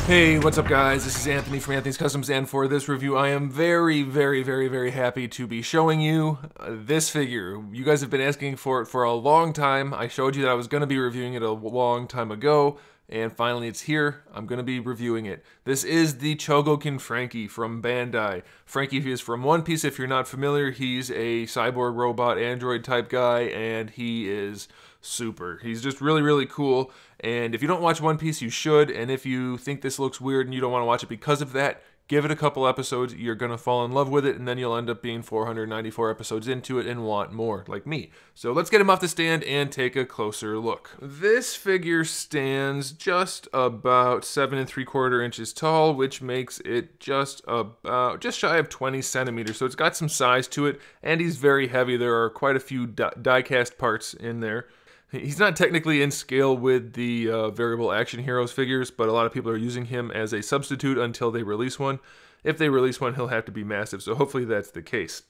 Hey, what's up guys? This is Anthony from AnthonysCustoms, and for this review I am very happy to be showing you this figure. You guys have been asking for it for a long time. I showed you that I was going to be reviewing it a long time ago, and finally it's here. I'm going to be reviewing it. This is the Chogokin Franky from Bandai. Franky is from One Piece. If you're not familiar, he's a cyborg robot android type guy, and he is super. He's just really cool, and if you don't watch One Piece, you should, and if you think this looks weird and you don't want to watch it because of that, give it a couple episodes. You're going to fall in love with it, and then you'll end up being 494 episodes into it and want more, like me. So let's get him off the stand and take a closer look. This figure stands just about 7 3/4 inches tall, which makes it just shy of 20 centimeters. So it's got some size to it, and he's very heavy. There are quite a few die-cast parts in there. He's not technically in scale with the Variable Action Heroes figures, but a lot of people are using him as a substitute until they release one. If they release one, he'll have to be massive, so hopefully that's the case.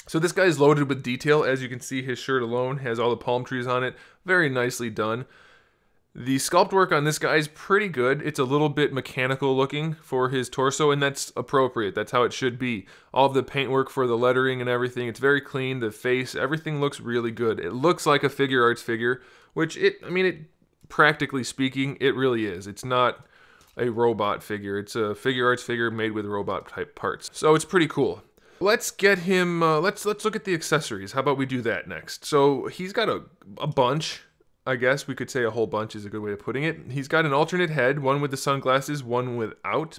So this guy is loaded with detail. As you can see, his shirt alone has all the palm trees on it. Very nicely done. The sculpt work on this guy is pretty good. It's a little bit mechanical looking for his torso, and that's appropriate. That's how it should be. All of the paintwork for the lettering and everything, it's very clean. The face, everything looks really good. It looks like a Figuarts figure, which practically speaking, it really is. It's not a robot figure. It's a Figuarts figure made with robot type parts. So it's pretty cool. Let's get him, let's look at the accessories. How about we do that next? So he's got a bunch. I guess we could say a whole bunch is a good way of putting it. He's got an alternate head, one with the sunglasses, one without.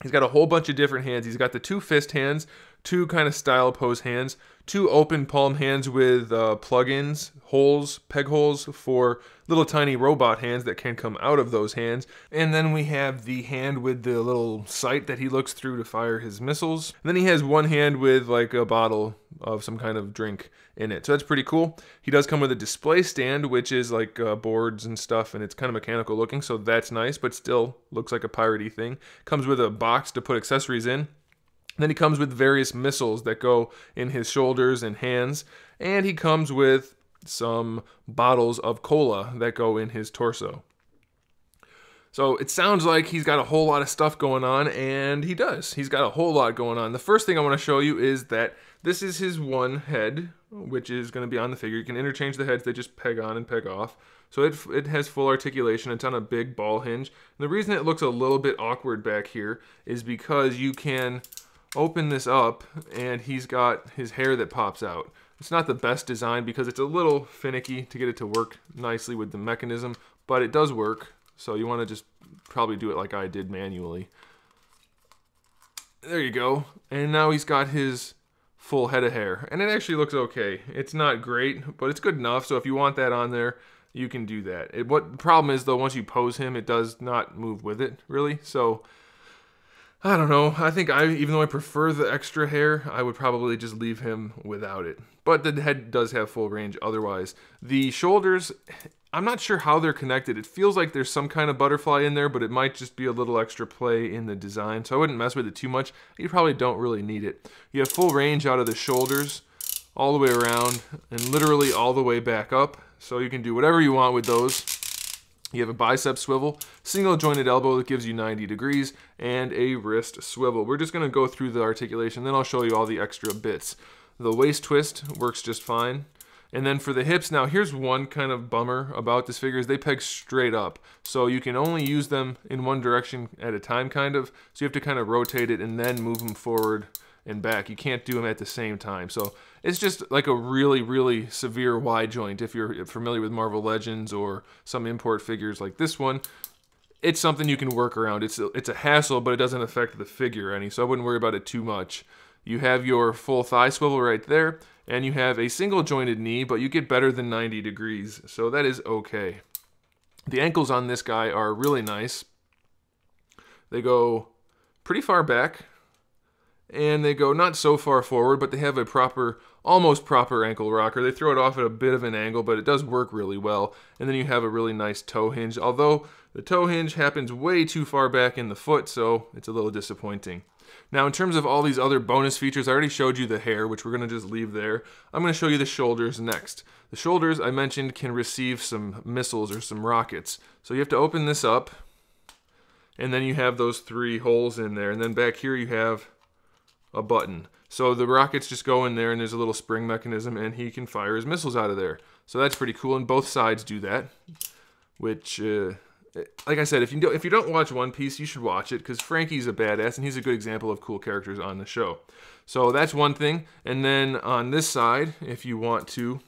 He's got a whole bunch of different hands. He's got the 2 fist hands, 2 kind of style pose hands, 2 open palm hands with plug-ins, holes, peg holes for little tiny robot hands that can come out of those hands. And then we have the hand with the little sight that he looks through to fire his missiles. And then he has one hand with like a bottle of some kind of drink in it. So that's pretty cool. He does come with a display stand, which is like boards and stuff, and it's kind of mechanical looking, so that's nice, but still looks like a piratey thing. Comes with a box to put accessories in. Then he comes with various missiles that go in his shoulders and hands, and he comes with some bottles of cola that go in his torso. So it sounds like he's got a whole lot of stuff going on, and he does. He's got a whole lot going on. The first thing I want to show you is that this is his one head, which is going to be on the figure. You can interchange the heads. They just peg on and peg off. So it has full articulation. It's on a big ball hinge. And the reason it looks a little bit awkward back here is because you can open this up, and he's got his hair that pops out. It's not the best design because it's a little finicky to get it to work nicely with the mechanism, but it does work. So you want to just probably do it like I did manually. There you go. And now he's got his full head of hair, and it actually looks okay. It's not great, but it's good enough. So if you want that on there, you can do that. What the problem is though, once you pose him, it does not move with it really. So I don't know. I think even though I prefer the extra hair, I would probably just leave him without it. But the head does have full range otherwise. The shoulders, I'm not sure how they're connected. It feels like there's some kind of butterfly in there, but it might just be a little extra play in the design. So I wouldn't mess with it too much. You probably don't really need it. You have full range out of the shoulders, all the way around, and literally all the way back up. So you can do whatever you want with those. You have a bicep swivel, single jointed elbow that gives you 90 degrees, and a wrist swivel. We're just going to go through the articulation, then I'll show you all the extra bits. The waist twist works just fine. And then for the hips, now here's one kind of bummer about this figure is they peg straight up. So you can only use them in one direction at a time kind of. So you have to kind of rotate it and then move them forward and back. You can't do them at the same time. So it's just like a really severe Y joint. If you're familiar with Marvel Legends or some import figures like this one, it's something you can work around. It's a hassle, but it doesn't affect the figure any, so I wouldn't worry about it too much. You have your full thigh swivel right there, and you have a single jointed knee, but you get better than 90 degrees, so that is okay. The ankles on this guy are really nice. They go pretty far back, and they go not so far forward, but they have a proper, almost proper ankle rocker. They throw it off at a bit of an angle, but it does work really well. And then you have a really nice toe hinge, although the toe hinge happens way too far back in the foot, so it's a little disappointing. Now in terms of all these other bonus features, I already showed you the hair, which we're going to just leave there. I'm going to show you the shoulders next. The shoulders, I mentioned, can receive some missiles or some rockets. So you have to open this up, and then you have those 3 holes in there, and then back here you have a button. So the rockets just go in there, and there's a little spring mechanism, and he can fire his missiles out of there. So that's pretty cool, and both sides do that. Which, like I said, if you don't watch One Piece, you should watch it, because Franky's a badass, and he's a good example of cool characters on the show. So that's one thing. And then on this side, if you want to,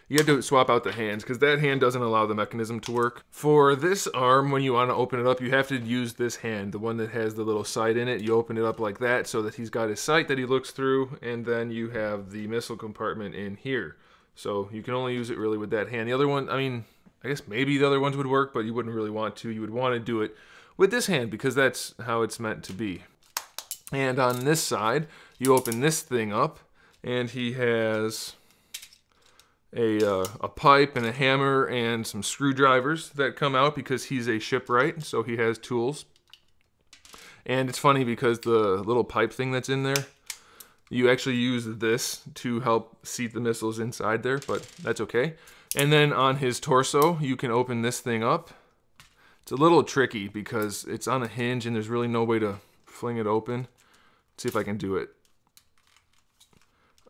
you have to swap out the hands, because that hand doesn't allow the mechanism to work. For this arm, when you want to open it up, you have to use this hand, the one that has the little sight in it. You open it up like that so that he's got his sight that he looks through, and then you have the missile compartment in here. So you can only use it really with that hand. The other one, I mean, I guess maybe the other ones would work, but you wouldn't really want to. You would want to do it with this hand, because that's how it's meant to be. And on this side, you open this thing up, and he has a pipe and a hammer and some screwdrivers that come out, because he's a shipwright, so he has tools. And it's funny because the little pipe thing that's in there, you actually use this to help seat the missiles inside there, but that's okay. And then on his torso, you can open this thing up. It's a little tricky because it's on a hinge and there's really no way to fling it open. Let's see if I can do it.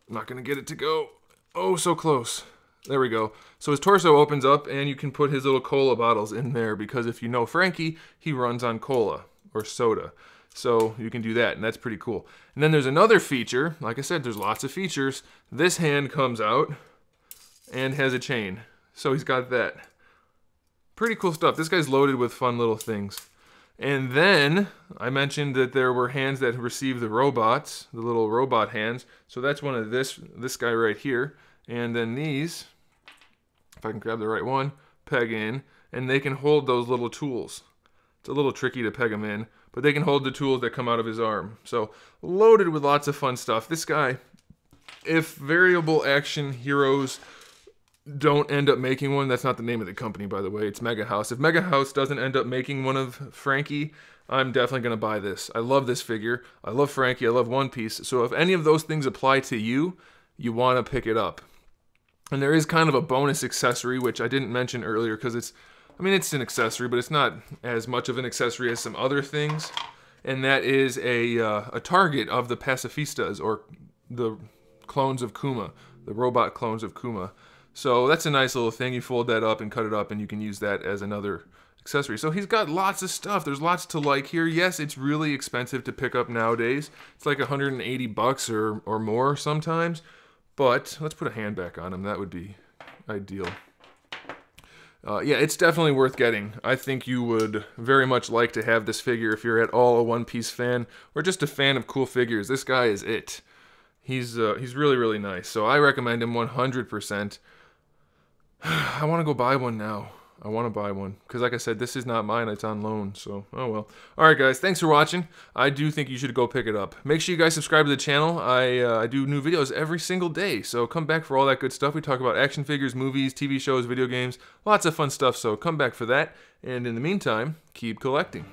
I'm not gonna get it to go. Oh, so close. There we go. So his torso opens up, and you can put his little cola bottles in there, because if you know Franky, he runs on cola or soda. So you can do that, and that's pretty cool. And then there's another feature. Like I said, there's lots of features. This hand comes out and has a chain. So he's got that. Pretty cool stuff. This guy's loaded with fun little things. And then I mentioned that there were hands that receive the robots, the little robot hands. So that's one of this guy right here. And then these, if I can grab the right one, peg in, and they can hold those little tools. It's a little tricky to peg them in, but they can hold the tools that come out of his arm. So loaded with lots of fun stuff. This guy, if Variable Action Heroes don't end up making one, that's not the name of the company, by the way, it's Mega House. If Mega House doesn't end up making one of Franky, I'm definitely going to buy this. I love this figure. I love Franky. I love One Piece. So if any of those things apply to you, you want to pick it up. And there is kind of a bonus accessory, which I didn't mention earlier, because it's an accessory, but it's not as much of an accessory as some other things. And that is a target of the pacifistas, or the clones of Kuma, the robot clones of Kuma. So that's a nice little thing. You fold that up and cut it up, and you can use that as another accessory. So he's got lots of stuff. There's lots to like here. Yes, it's really expensive to pick up nowadays. It's like 180 bucks or more sometimes. But let's put a hand back on him. That would be ideal. Yeah, it's definitely worth getting. I think you would very much like to have this figure if you're at all a One Piece fan, or just a fan of cool figures. This guy is it. He's really, really nice. So I recommend him 100%. I want to go buy one now. I want to buy one, because like I said, this is not mine, it's on loan, so oh well. Alright guys, thanks for watching. I do think you should go pick it up. Make sure you guys subscribe to the channel. I do new videos every single day, so come back for all that good stuff. We talk about action figures, movies, TV shows, video games, lots of fun stuff, so come back for that. And in the meantime, keep collecting.